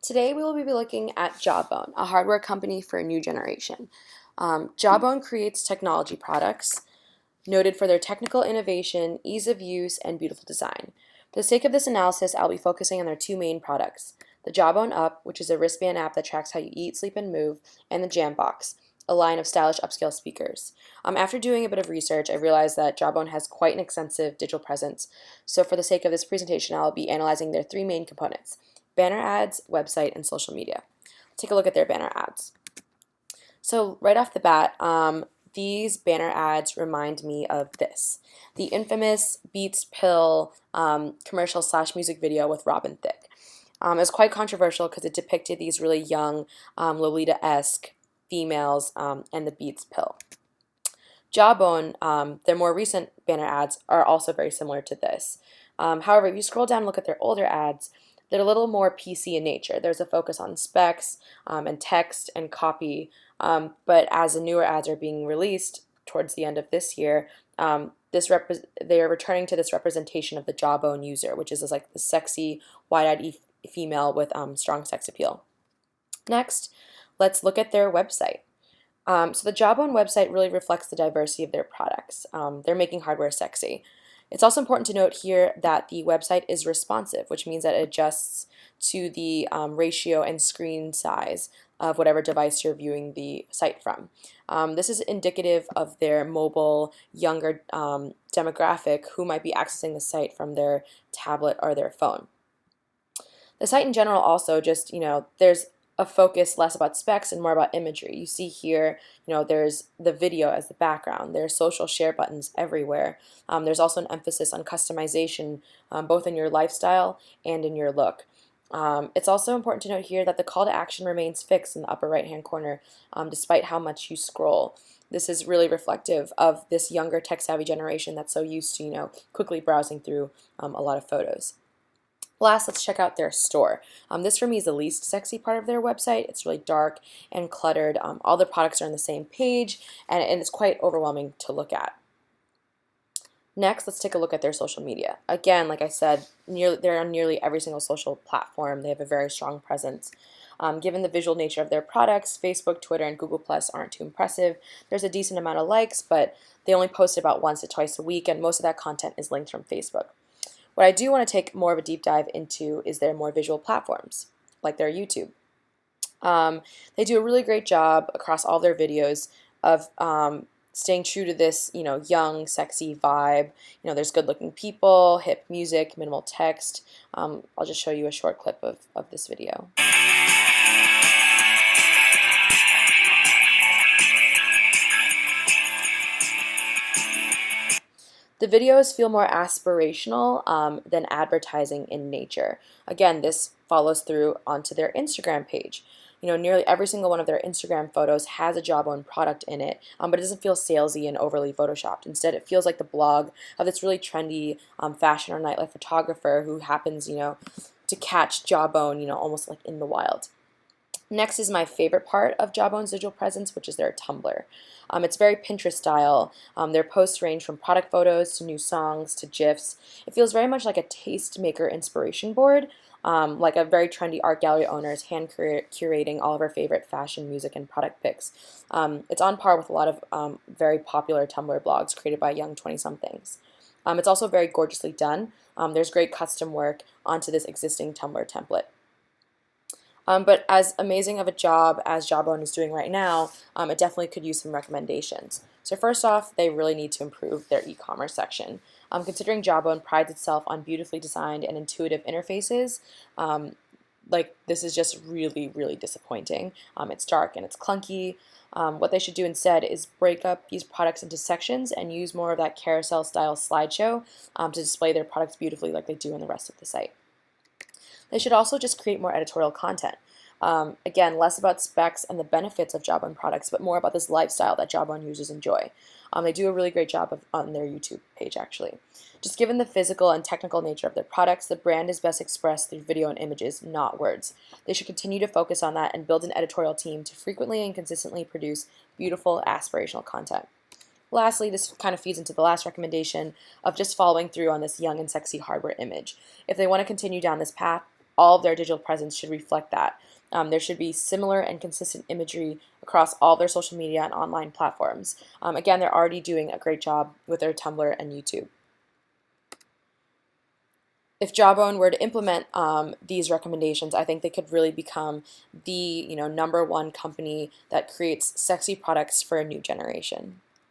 Today we will be looking at Jawbone, a hardware company for a new generation. Jawbone creates technology products noted for their technical innovation, ease of use, and beautiful design. For the sake of this analysis, I'll be focusing on their two main products, the Jawbone Up, which is a wristband app that tracks how you eat, sleep, and move, and the Jambox, a line of stylish upscale speakers. After doing a bit of research, I realized that Jawbone has quite an extensive digital presence. So for the sake of this presentation, I'll be analyzing their three main components: banner ads, website, and social media. Take a look at their banner ads. So right off the bat, these banner ads remind me of this, the infamous Beats Pill commercial / music video with Robin Thicke. It was quite controversial because it depicted these really young, Lolita-esque females and the Beats Pill. Jawbone, their more recent banner ads are also very similar to this. However, if you scroll down and look at their older ads, they're a little more PC in nature. There's a focus on specs and text and copy, but as the newer ads are being released towards the end of this year, they are returning to this representation of the Jawbone user, which is like the sexy, wide-eyed female with strong sex appeal. Next, let's look at their website. So the Jawbone website really reflects the diversity of their products. They're making hardware sexy. It's also important to note here that the website is responsive, which means that it adjusts to the ratio and screen size of whatever device you're viewing the site from. This is indicative of their mobile, younger demographic who might be accessing the site from their tablet or their phone. The site in general also just, there's a focus less about specs and more about imagery. You see here, there's the video as the background. There's social share buttons everywhere. There's also an emphasis on customization, both in your lifestyle and in your look. It's also important to note here that the call to action remains fixed in the upper right-hand corner, despite how much you scroll. This is really reflective of this younger tech-savvy generation that's so used to, quickly browsing through a lot of photos. Last, let's check out their store. This for me is the least sexy part of their website. It's really dark and cluttered. All the products are on the same page, and it's quite overwhelming to look at. Next, let's take a look at their social media. Again, like I said, they're on nearly every single social platform. They have a very strong presence. Given the visual nature of their products, Facebook, Twitter, and Google Plus aren't too impressive. There's a decent amount of likes, but they only post about once to twice a week, and most of that content is linked from Facebook. What I do want to take more of a deep dive into is their more visual platforms, like their YouTube. They do a really great job across all their videos of staying true to this, young, sexy vibe. There's good-looking people, hip music, minimal text. I'll just show you a short clip of this video. The videos feel more aspirational than advertising in nature. Again, this follows through onto their Instagram page. Nearly every single one of their Instagram photos has a Jawbone product in it, but it doesn't feel salesy and overly photoshopped. Instead, it feels like the blog of this really trendy fashion or nightlife photographer who happens, to catch Jawbone, almost like in the wild. Next is my favorite part of Jawbone's digital presence, which is their Tumblr. It's very Pinterest style. Their posts range from product photos to new songs to GIFs. It feels very much like a tastemaker inspiration board, like a very trendy art gallery owner is hand curating all of her favorite fashion, music, and product picks. It's on par with a lot of very popular Tumblr blogs created by young 20-somethings. It's also very gorgeously done. There's great custom work onto this existing Tumblr template. But as amazing of a job as Jawbone is doing right now, it definitely could use some recommendations. So first off, they really need to improve their e-commerce section. Considering Jawbone prides itself on beautifully designed and intuitive interfaces, this is just really, really disappointing. It's dark and it's clunky. What they should do instead is break up these products into sections and use more of that carousel-style slideshow to display their products beautifully like they do in the rest of the site. They should also just create more editorial content. Again, less about specs and the benefits of Jawbone products, but more about this lifestyle that Jawbone users enjoy. They do a really great job on their YouTube page, actually. Just given the physical and technical nature of their products, the brand is best expressed through video and images, not words. They should continue to focus on that and build an editorial team to frequently and consistently produce beautiful, aspirational content. Lastly, this kind of feeds into the last recommendation of just following through on this young and sexy hardware image. If they want to continue down this path, all of their digital presence should reflect that. There should be similar and consistent imagery across all their social media and online platforms. Again, they're already doing a great job with their Tumblr and YouTube. If Jawbone were to implement these recommendations, I think they could really become the #1 company that creates sexy products for a new generation.